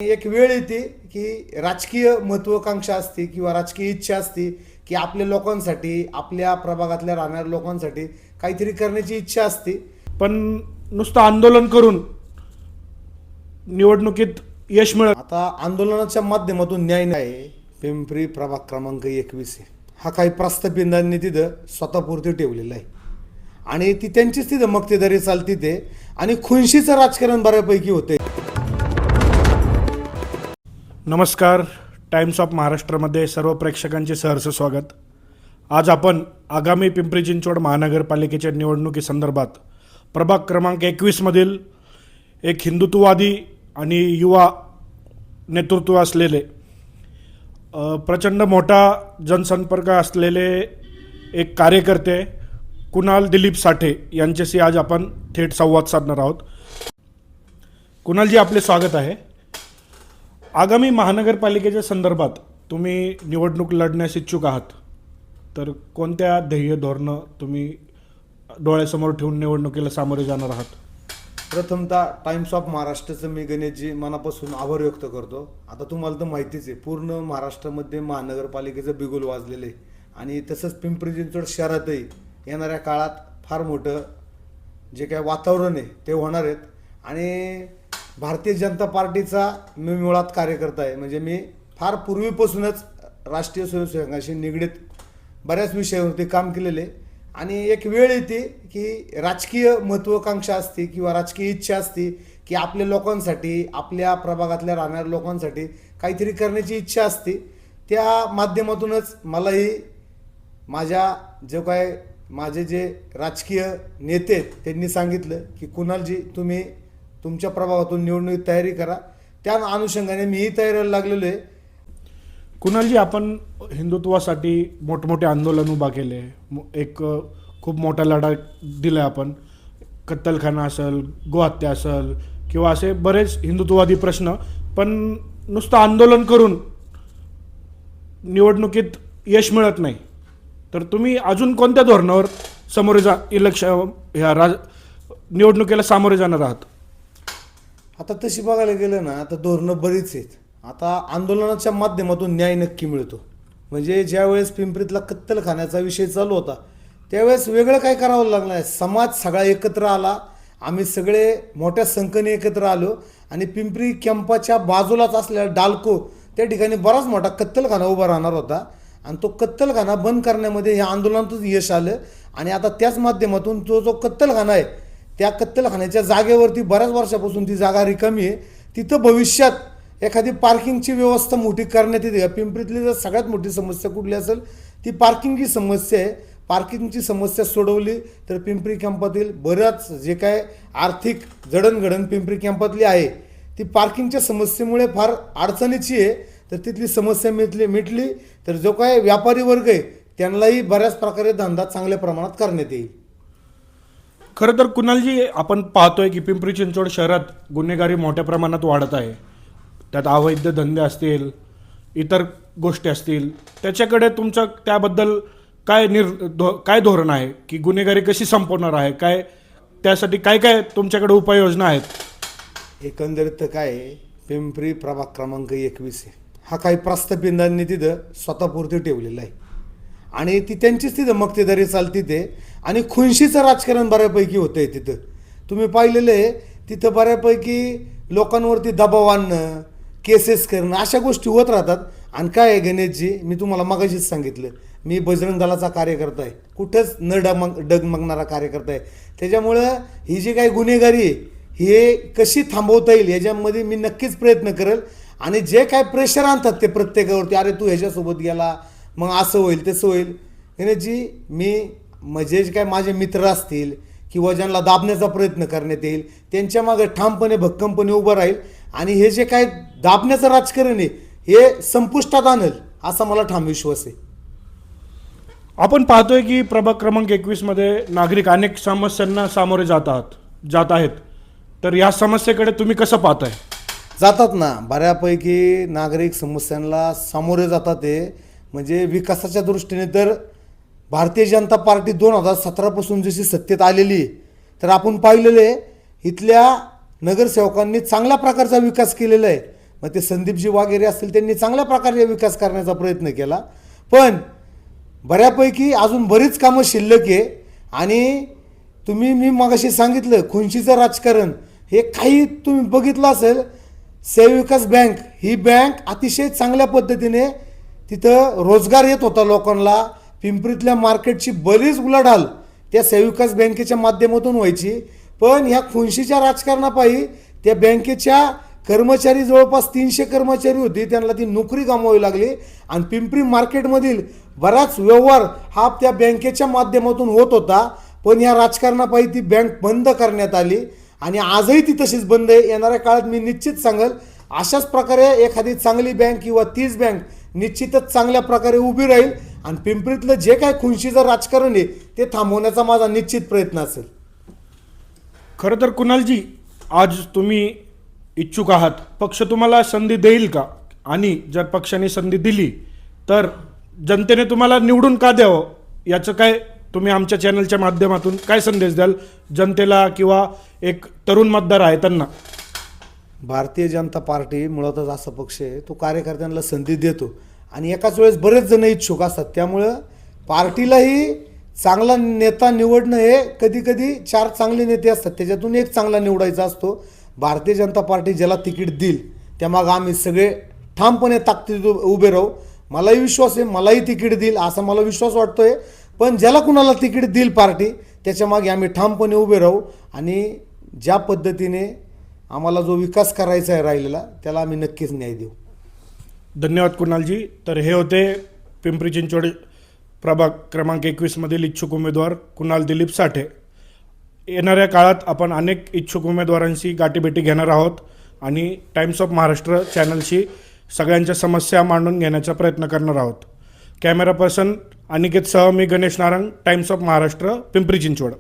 एक वेळ येते की राजकीय महत्त्वाकांक्षा असते किंवा राजकीय इच्छा असते की आपल्या लोकांसाठी, आपल्या प्रभागातल्या राहणाऱ्या लोकांसाठी काहीतरी करण्याची इच्छा असते. पण नुसतं आंदोलन करून निवडणुकीत यश मिळत. आता आंदोलनाच्या माध्यमातून न्याय आहे. पिंपरी प्रभाग क्रमांक 21 आहे. हा काही प्रस्थापितांनी तिथं स्वतःपुरती ठेवलेला आहे आणि ती त्यांचीच तिथं मक्तेदारी चालती ते आणि खुनशीचं राजकारण बऱ्यापैकी होते. नमस्कार, टाइम्स ऑफ महाराष्ट्रामध्ये सर्व प्रेक्षकांचे सहर्ष स्वागत. आज आपण आगामी पिंपरी चिंचवड महानगरपालिकेच्या निवडणुकीसंदर्भात प्रभाग क्रमांक 21मधील एक हिंदुत्ववादी आणि युवा नेतृत्व असलेले प्रचंड मोठा जनसंपर्क असलेले एक कार्यकर्ते कुणाल दिलीप साठे यांच्याशी आज आपण थेट संवाद साधणार आहोत. कुणालजी, आपले स्वागत आहे. आगामी महानगरपालिकेच्या संदर्भात तुम्ही निवडणूक लढण्यास इच्छुक आहात, तर कोणत्या ध्येय धोरणं तुम्ही डोळ्यासमोर ठेवून निवडणुकीला सामोरे जाणार आहात? प्रथमतः टाइम्स ऑफ महाराष्ट्राचं मी गणेशजी मनापासून आभार व्यक्त करतो. आता तुम्हाला तर माहितीच आहे, पूर्ण महाराष्ट्रामध्ये महानगरपालिकेचं बिगुल वाजलेलं आहे आणि तसंच पिंपरी चिंचवड शहरातही येणाऱ्या काळात फार मोठं जे काय वातावरण आहे ते होणार आहेत. आणि भारतीय जनता पार्टीचा मी मुळात कार्यकर्ता आहे, म्हणजे मी फार पूर्वीपासूनच राष्ट्रीय स्वयंसेवकांशी निगडीत बऱ्याच विषयावरती काम केलेले. आणि एक वेळ येते की राजकीय महत्त्वाकांक्षा असते किंवा राजकीय इच्छा असते की आपल्या लोकांसाठी, आपल्या प्रभागातल्या राहणाऱ्या लोकांसाठी काहीतरी करण्याची इच्छा असते. त्या माध्यमातूनच मलाही माझे जे राजकीय नेते आहेत त्यांनी सांगितलं की कुणालजी, तुम्ही तुमच्या प्रभागातून निवडणुकीत तयारी करा. त्या अनुषंगाने मीही तयारीला लागलेलो आहे. कुणालजी, आपण हिंदुत्वासाठी मोठमोठे आंदोलन उभा केले, एक खूप मोठा लढा दिला आपण. कत्तलखाना असेल, गोहत्या असेल किंवा असे बरेच हिंदुत्ववादी प्रश्न. पण नुसतं आंदोलन करून निवडणुकीत यश मिळत नाही, तर तुम्ही अजून कोणत्या धोरणावर निवडणुकीला सामोरे जाणार आहात? आता तशी बघायला गेलं ना, तर धोरणं बरीच आहेत. आता आंदोलनाच्या माध्यमातून न्याय नक्की मिळतो. म्हणजे ज्यावेळेस पिंपरीतला कत्तलखान्याचा विषय चालू होता त्यावेळेस वेगळं काय करावं लागलं आहे. समाज सगळा एकत्र आला, आम्ही सगळे मोठ्या संख्येने एकत्र आलो आणि पिंपरी कॅम्पाच्या बाजूलाच असलेला डाल्को त्या ठिकाणी बराच मोठा कत्तलखाना उभा राहणार होता आणि तो कत्तलखाना बंद करण्यामध्ये या आंदोलनातच यश आलं. आणि आता त्याच माध्यमातून जो कत्तलखाना आहे त्या कत्तलखान्याच्या जागेवरती बऱ्याच वर्षापासून ती जागा रिकामी आहे. तिथं भविष्यात एखादी पार्किंगची व्यवस्था मोठी करण्यात येते. पिंपरीतली जर सगळ्यात मोठी समस्या कुठली असेल ती पार्किंगची समस्या आहे. पार्किंगची समस्या सोडवली तर पिंपरी कॅम्पातील बऱ्याच जे काय आर्थिक जडणघडण पिंपरी कॅम्पातली आहे ती पार्किंगच्या समस्येमुळे फार अडचणीची आहे. तर तिथली समस्या मिटली तर जो काय व्यापारी वर्ग आहे त्यांनाही बऱ्याच प्रकारे धंदा चांगल्या प्रमाणात करण्यात येईल. खरं तर कुणालजी, आपण पाहतोय की पिंपरी चिंचवड शहरात गुन्हेगारी मोठ्या प्रमाणात वाढत आहे. त्यात अवैध धंदे असतील, इतर गोष्टी असतील, त्याच्याकडे तुमचं त्याबद्दल काय धोरण आहे की गुन्हेगारी कशी संपवणार आहे? काय त्यासाठी काय तुमच्याकडे उपाययोजना आहेत? एकंदरीत काय आहे, पिंपरी प्रभाग क्रमांक 21 आहे. हा काही प्रस्थापितांनी तिथं स्वतःपुरती ठेवलेला आहे आणि ती त्यांचीच तिथं मक्तेदारी चालती ते आणि खुनशीचं राजकारण बऱ्यापैकी होतं आहे. तिथं तुम्ही पाहिलेलं आहे, तिथं बऱ्यापैकी लोकांवरती दबाव आणणं, केसेस करणं, अशा गोष्टी होत राहतात. आणि काय आहे गणेशजी, मी तुम्हाला मगाशीच सांगितलं, मी बजरंग दलाचा कार्यकर्ता आहे, कुठंच न डगमगणारा कार्यकर्ता आहे. त्याच्यामुळं ही जी काही गुन्हेगारी आहे हे कशी थांबवता येईल याच्यामध्ये मी नक्कीच प्रयत्न करेल. आणि जे काय प्रेशर आणतात ते प्रत्येकावरती, अरे तू ह्याच्यासोबत गेला मग असं होईल तसं होईल. गणेशजी, मी म्हणजे जे काय माझे मित्र असतील किंवा ज्यांना दाबण्याचा प्रयत्न करण्यात येईल त्यांच्या मागे ठामपणे भक्कमपणे उभं राहील आणि हे जे काय दाबण्याचं राजकारण आहे हे संपुष्टात आणेल असा मला ठाम विश्वास आहे. आपण पाहतोय की प्रभाग क्रमांक 21मध्ये नागरिक अनेक समस्यांना सामोरे जात आहेत, तर या समस्येकडे तुम्ही कसं पाहताय? जातात ना, बऱ्यापैकी नागरिक समस्यांना सामोरे जातात. ते म्हणजे विकासाच्या दृष्टीने तर भारतीय जनता पार्टी 2017पासून जशी सत्तेत आलेली तर आपण पाहिलेलं आहे इथल्या नगरसेवकांनी चांगल्या प्रकारचा विकास केलेला आहे. मग ते संदीपजी वगैरे असतील, त्यांनी चांगल्या प्रकारे विकास करण्याचा प्रयत्न केला. पण बऱ्यापैकी अजून बरीच कामं शिल्लक आहे. आणि मी मगाशी सांगितलं खुंशीचं राजकारण, हे काही तुम्ही बघितलं असेल. सेविकास बँक ही बँक अतिशय चांगल्या पद्धतीने तिथं रोजगार येत होता लोकांना. पिंपरीतल्या मार्केटची बरीच उलाढाल त्या सेविकास बँकेच्या माध्यमातून व्हायची. पण ह्या खुंशीच्या राजकारणापायी त्या बँकेच्या कर्मचारी जवळपास 300 कर्मचारी होती, त्यांना ती नोकरी गमवावी लागली. आणि पिंपरी मार्केटमधील बराच व्यवहार हा त्या बँकेच्या माध्यमातून होत होता. पण या राजकारणापायी ती बँक बंद करण्यात आली आणि आजही ती तशीच बंद आहे. येणाऱ्या काळात मी निश्चित सांगेल अशाच प्रकारे एखादी चांगली बँक किंवा तीच बँक निश्चितच चांगल्या प्रकारे उभी राहील आणि पिंपरीतलं जे काय खुंशीचं राजकारण आहे ते थांबवण्याचा माझा निश्चित प्रयत्न असेल. खरं तर कुणालजी, आज तुम्ही इच्छुक आहात, पक्ष तुम्हाला संधी देईल का? आणि जर पक्षाने संधी दिली तर जनतेने तुम्हाला निवडून का द्यावं, याचं काय तुम्ही आमच्या चॅनलच्या माध्यमातून काय संदेश द्याल जनतेला किंवा एक तरुण मतदार आहे त्यांना? भारतीय जनता पार्टी मुळातच असा पक्ष आहे, तो कार्यकर्त्यांना संधी देतो आणि एकाच वेळेस बरेच जण इच्छुक असतात. त्यामुळं पार्टीलाही चांगला नेता निवडणं हे कधी कधी 4 चांगले नेते असतात, त्याच्यातून एक चांगला निवडायचा असतो. भारतीय जनता पार्टी ज्याला तिकीट देईल त्यामागं आम्ही सगळे ठामपणे ताकदीत उभे राहू. मलाही विश्वास आहे, मलाही तिकीट देईल असा मला विश्वास वाटतोय. पण ज्याला कुणाला तिकीट देईल पार्टी त्याच्या मागे आम्ही ठामपणे उभे राहू आणि ज्या पद्धतीने आम्हाला जो विकास करायचा आहे राहिलेला त्याला आम्ही नक्कीच न्याय देऊ. धन्यवाद कुणालजी. तर हे होते पिंपरी चिंचवड प्रभाग क्रमांक 21 मधील इच्छुक उमेदवार कुणाल दिलीप साठे. येणाऱ्या काळात आपण अनेक इच्छुक उमेदवारांशी गाठीभेटी घेणार आहोत आणि टाइम्स ऑफ महाराष्ट्र चॅनलशी सगळ्यांच्या समस्या मांडून घेण्याचा प्रयत्न करणार आहोत. कॅमेरा पर्सन अनिकेत सह मी गणेश नारंग, टाइम्स ऑफ महाराष्ट्र, पिंपरी चिंचवड.